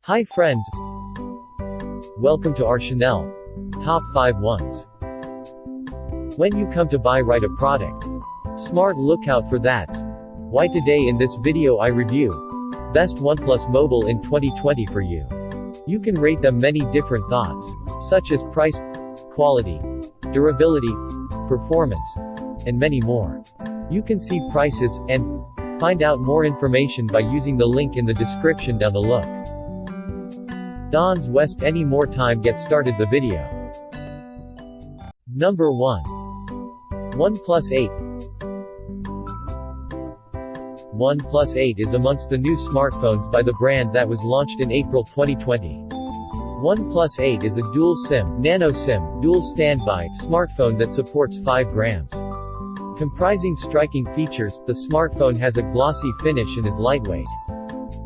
Hi friends, welcome to our channel, Top 5 Ones. When you come to buy right a product, smart look out for that. Why today in this video I review best OnePlus mobile in 2020 for you. You can rate them many different thoughts, such as price, quality, durability, performance, and many more. You can see prices, and find out more information by using the link in the description down the look. Don't waste any more time, get started the video. Number 1. OnePlus 8. OnePlus 8 is amongst the new smartphones by the brand that was launched in April 2020. OnePlus 8 is a dual SIM, nano SIM, dual standby smartphone that supports 5 grams. Comprising striking features, the smartphone has a glossy finish and is lightweight.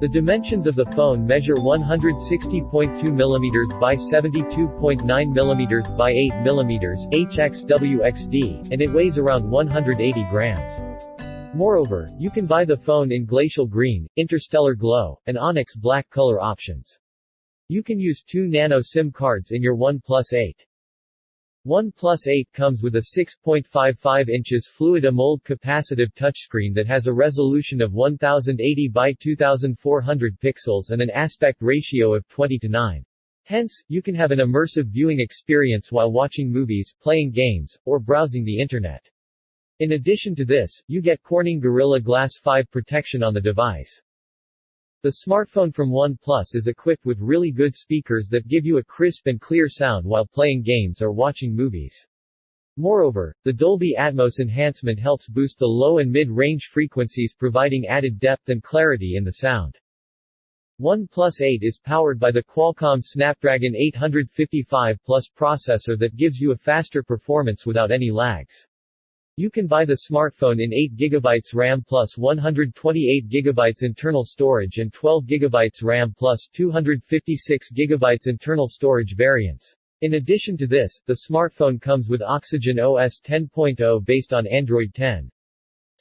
The dimensions of the phone measure 160.2 mm by 72.9 mm by 8 mm HXWXD, and it weighs around 180 grams. Moreover, you can buy the phone in glacial green, interstellar glow, and onyx black color options. You can use 2 nano SIM cards in your OnePlus 8. OnePlus 8 comes with a 6.55 inches fluid AMOLED capacitive touchscreen that has a resolution of 1080 by 2400 pixels and an aspect ratio of 20:9. Hence, you can have an immersive viewing experience while watching movies, playing games, or browsing the internet. In addition to this, you get Corning Gorilla Glass 5 protection on the device. The smartphone from OnePlus is equipped with really good speakers that give you a crisp and clear sound while playing games or watching movies. Moreover, the Dolby Atmos enhancement helps boost the low and mid-range frequencies, providing added depth and clarity in the sound. OnePlus 8 is powered by the Qualcomm Snapdragon 855 Plus processor that gives you a faster performance without any lags. You can buy the smartphone in 8GB RAM plus 128GB internal storage and 12GB RAM plus 256GB internal storage variants. In addition to this, the smartphone comes with Oxygen OS 10.0 based on Android 10.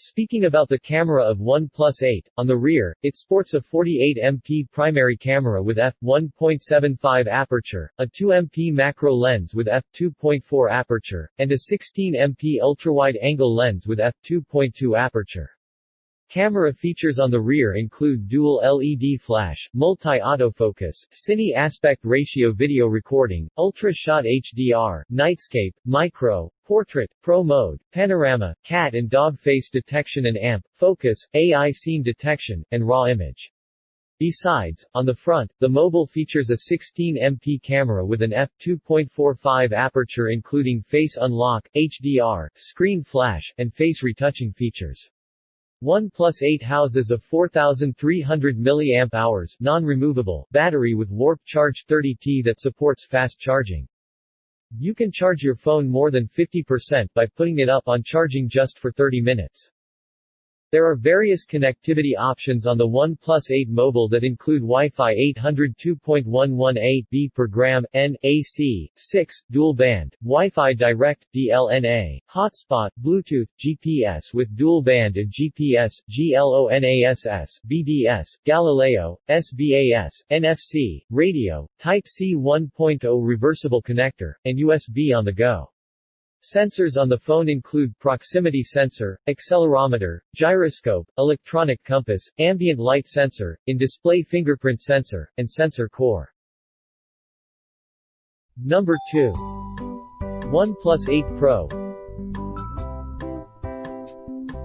Speaking about the camera of OnePlus 8, on the rear, it sports a 48MP primary camera with f1.75 aperture, a 2MP macro lens with f2.4 aperture, and a 16MP ultrawide-angle lens with f2.2 aperture. Camera features on the rear include dual LED flash, multi-autofocus, cine aspect ratio video recording, ultra-shot HDR, nightscape, micro, portrait, pro mode, panorama, cat and dog face detection and amp, focus, AI scene detection, and raw image. Besides, on the front, the mobile features a 16MP camera with an f2.45 aperture including face unlock, HDR, screen flash, and face retouching features. OnePlus 8 houses a 4300 mAh non-removable battery with Warp Charge 30T that supports fast charging. You can charge your phone more than 50% by putting it up on charging just for 30 minutes. There are various connectivity options on the OnePlus 8 mobile that include Wi-Fi 802.11a/b per gram, N, AC, 6, dual band, Wi-Fi Direct, DLNA, hotspot, Bluetooth, GPS with dual band and GPS, GLONASS, BDS, Galileo, SBAS, NFC, radio, Type-C 1.0 reversible connector, and USB on the go. Sensors on the phone include proximity sensor, accelerometer, gyroscope, electronic compass, ambient light sensor, in-display fingerprint sensor, and sensor core. Number 2. OnePlus 8 Pro.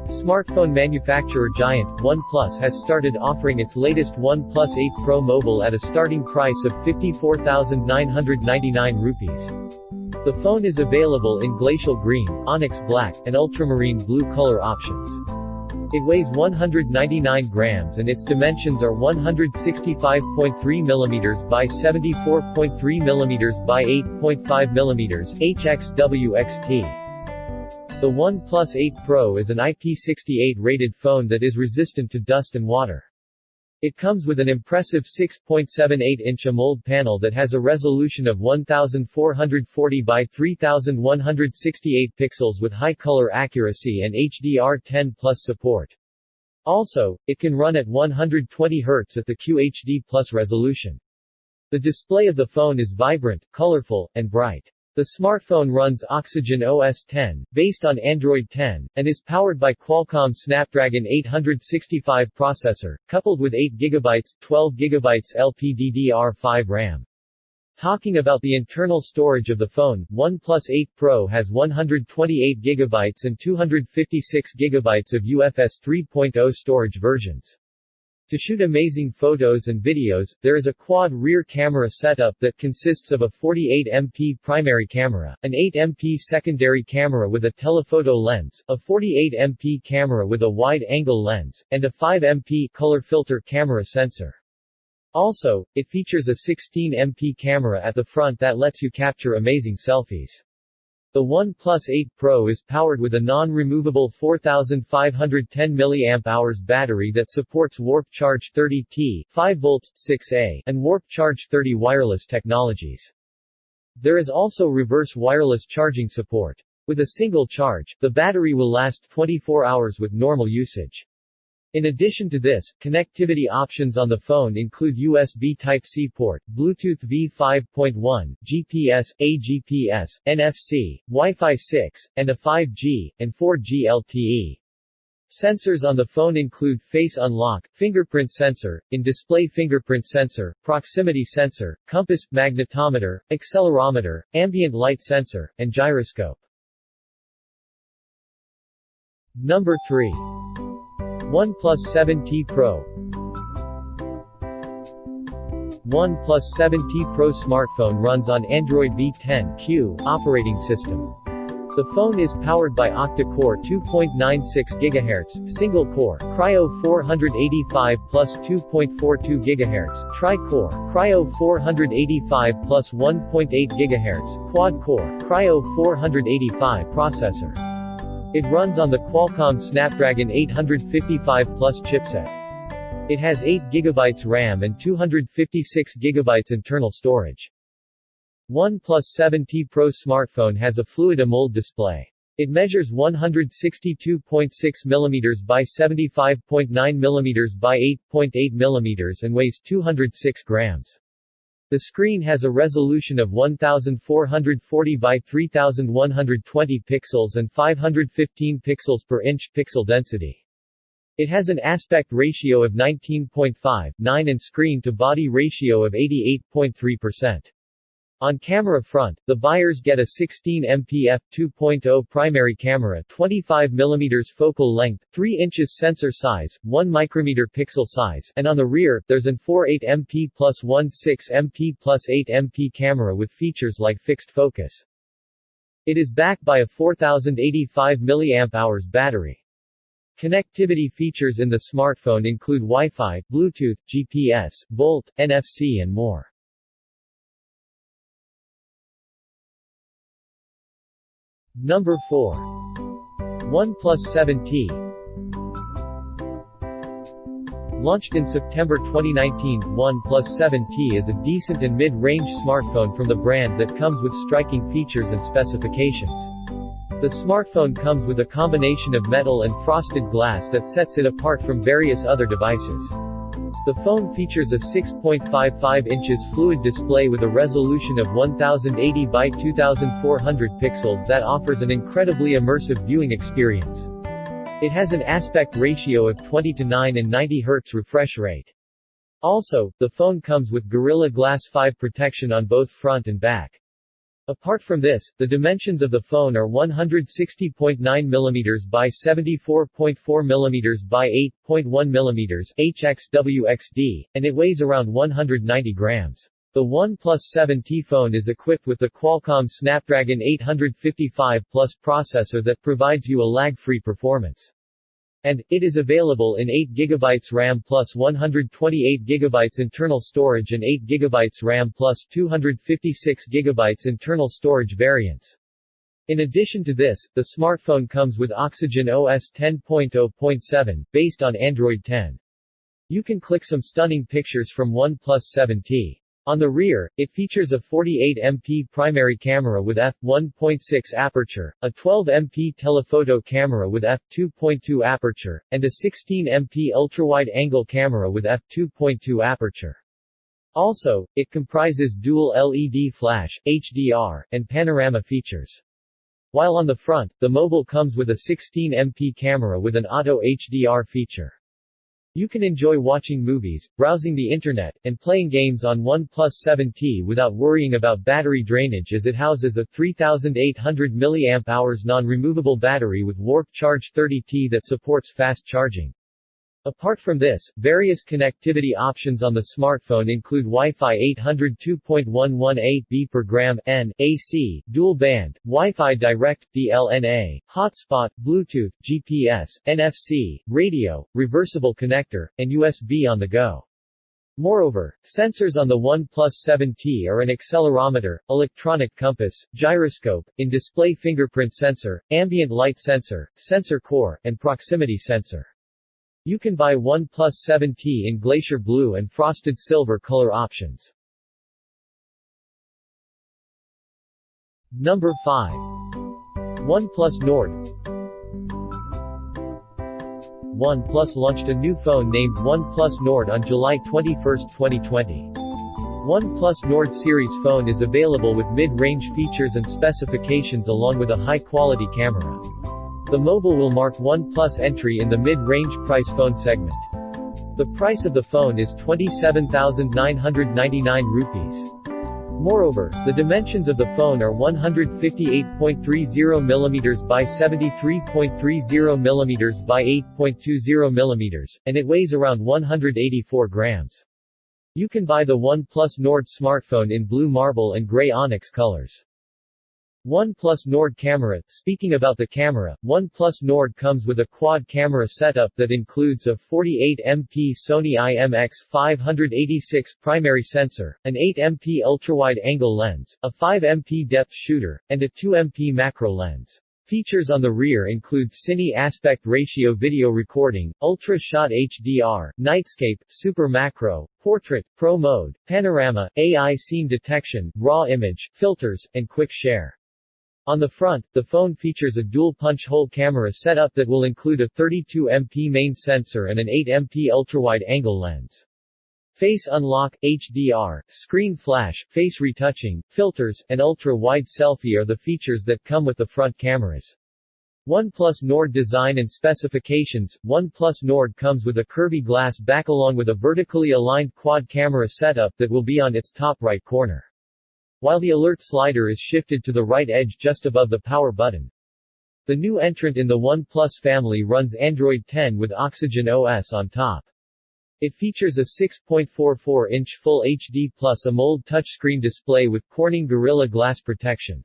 Smartphone manufacturer giant, OnePlus has started offering its latest OnePlus 8 Pro mobile at a starting price of 54,999 rupees. The phone is available in glacial green, onyx black, and ultramarine blue color options. It weighs 199 grams and its dimensions are 165.3 mm by 74.3 mm by 8.5 mm HXWXT. The OnePlus 8 Pro is an IP68 rated phone that is resistant to dust and water. It comes with an impressive 6.78-inch AMOLED panel that has a resolution of 1440 by 3168 pixels with high color accuracy and HDR10+ support. Also, it can run at 120 Hz at the QHD+ resolution. The display of the phone is vibrant, colorful, and bright. The smartphone runs Oxygen OS X, based on Android 10, and is powered by Qualcomm Snapdragon 865 processor, coupled with 8GB, 12GB LPDDR5 RAM. Talking about the internal storage of the phone, OnePlus 8 Pro has 128GB and 256GB of UFS 3.0 storage versions. To shoot amazing photos and videos, there is a quad rear camera setup that consists of a 48MP primary camera, an 8MP secondary camera with a telephoto lens, a 48MP camera with a wide-angle lens, and a 5MP color filter camera sensor. Also, it features a 16MP camera at the front that lets you capture amazing selfies. The OnePlus 8 Pro is powered with a non-removable 4510 mAh battery that supports Warp Charge 30T, 5V, 6A, and Warp Charge 30 wireless technologies. There is also reverse wireless charging support. With a single charge, the battery will last 24 hours with normal usage. In addition to this, connectivity options on the phone include USB Type-C port, Bluetooth V5.1, GPS, AGPS, NFC, Wi-Fi 6, and a 5G, and 4G LTE. Sensors on the phone include face unlock, fingerprint sensor, in-display fingerprint sensor, proximity sensor, compass, magnetometer, accelerometer, ambient light sensor, and gyroscope. Number 3. OnePlus 7T Pro. OnePlus 7T Pro smartphone runs on Android V10Q operating system. The phone is powered by octa-core 2.96 GHz, single-core, Cryo 485 plus 2.42 GHz, tri-core, Cryo 485 plus 1.8 GHz, quad-core, Cryo 485 processor. It runs on the Qualcomm Snapdragon 855 Plus chipset. It has 8GB RAM and 256GB internal storage. OnePlus 7T Pro smartphone has a Fluid AMOLED display. It measures 162.6 mm by 75.9 mm by 8.8 mm and weighs 206 grams. The screen has a resolution of 1440 by 3120 pixels and 515 pixels per inch pixel density. It has an aspect ratio of 19.59 and screen-to-body ratio of 88.3%. On camera front, the buyers get a 16MP f2.0 primary camera, 25mm focal length, 3 inches sensor size, 1 micrometer pixel size, and on the rear, there's an 48MP plus 16MP plus 8MP camera with features like fixed focus. It is backed by a 4085 mAh battery. Connectivity features in the smartphone include Wi-Fi, Bluetooth, GPS, Volt, NFC and more. Number 4. OnePlus 7T. Launched in September 2019, OnePlus 7T is a decent and mid-range smartphone from the brand that comes with striking features and specifications. The smartphone comes with a combination of metal and frosted glass that sets it apart from various other devices. The phone features a 6.55 inches fluid display with a resolution of 1080 by 2400 pixels that offers an incredibly immersive viewing experience. It has an aspect ratio of 20:9 and 90 Hz refresh rate. Also, the phone comes with Gorilla Glass 5 protection on both front and back. Apart from this, the dimensions of the phone are 160.9 mm by 74.4 mm by 8.1 mm HXWXD, and it weighs around 190 grams. The OnePlus 7T phone is equipped with the Qualcomm Snapdragon 855 Plus processor that provides you a lag-free performance. And, it is available in 8GB RAM plus 128GB internal storage and 8GB RAM plus 256GB internal storage variants. In addition to this, the smartphone comes with Oxygen OS 10.0.7, based on Android 10. You can click some stunning pictures from OnePlus 7T. On the rear, it features a 48MP primary camera with f1.6 aperture, a 12MP telephoto camera with f2.2 aperture, and a 16MP ultrawide-angle camera with f2.2 aperture. Also, it comprises dual LED flash, HDR, and panorama features. While on the front, the mobile comes with a 16MP camera with an auto HDR feature. You can enjoy watching movies, browsing the internet, and playing games on OnePlus 7T without worrying about battery drainage, as it houses a 3800 mAh non-removable battery with Warp Charge 30T that supports fast charging. Apart from this, various connectivity options on the smartphone include Wi-Fi 802.118 B per gram, N, AC, dual band, Wi-Fi Direct, DLNA, hotspot, Bluetooth, GPS, NFC, radio, reversible connector, and USB on the go. Moreover, sensors on the OnePlus 7T are an accelerometer, electronic compass, gyroscope, in-display fingerprint sensor, ambient light sensor, sensor core, and proximity sensor. You can buy OnePlus 7T in glacier blue and frosted silver color options. Number 5. OnePlus Nord. OnePlus launched a new phone named OnePlus Nord on July 21, 2020. OnePlus Nord series phone is available with mid-range features and specifications along with a high-quality camera. The mobile will mark OnePlus entry in the mid-range price phone segment. The price of the phone is 27,999 rupees. Moreover, the dimensions of the phone are 158.30 mm by 73.30 mm by 8.20 mm, and it weighs around 184 grams. You can buy the OnePlus Nord smartphone in blue marble and gray onyx colors. OnePlus Nord camera. Speaking about the camera, OnePlus Nord comes with a quad camera setup that includes a 48MP Sony IMX586 primary sensor, an 8MP ultrawide-angle lens, a 5MP depth shooter, and a 2MP macro lens. Features on the rear include Cine aspect ratio video recording, ultra shot HDR, nightscape, super macro, portrait, pro mode, panorama, AI scene detection, raw image, filters, and quick share. On the front, the phone features a dual punch-hole camera setup that will include a 32MP main sensor and an 8MP ultrawide-angle lens. Face unlock, HDR, screen flash, face retouching, filters, and ultra-wide selfie are the features that come with the front cameras. OnePlus Nord design and specifications. OnePlus Nord comes with a curvy glass back along with a vertically aligned quad camera setup that will be on its top right corner, while the alert slider is shifted to the right edge just above the power button. The new entrant in the OnePlus family runs Android 10 with Oxygen OS on top. It features a 6.44-inch Full HD Plus AMOLED touchscreen display with Corning Gorilla Glass protection.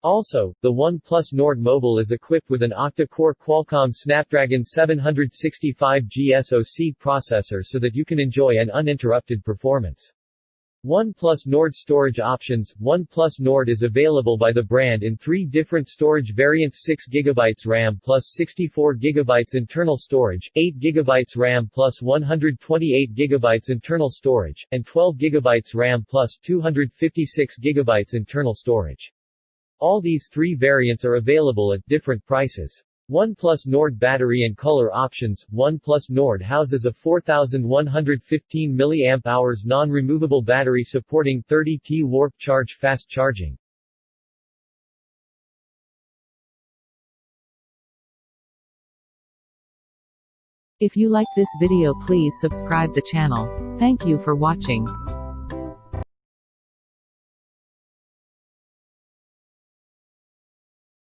Also, the OnePlus Nord Mobile is equipped with an octa-core Qualcomm Snapdragon 765G SoC processor so that you can enjoy an uninterrupted performance. OnePlus Nord storage options. OnePlus Nord is available by the brand in 3 different storage variants: 6GB RAM plus 64GB internal storage, 8GB RAM plus 128GB internal storage, and 12GB RAM plus 256GB internal storage. All these 3 variants are available at different prices. OnePlus Nord battery and color options. OnePlus Nord houses a 4115 mAh non-removable battery supporting 30T Warp Charge fast charging. If you like this video, please subscribe the channel. Thank you for watching.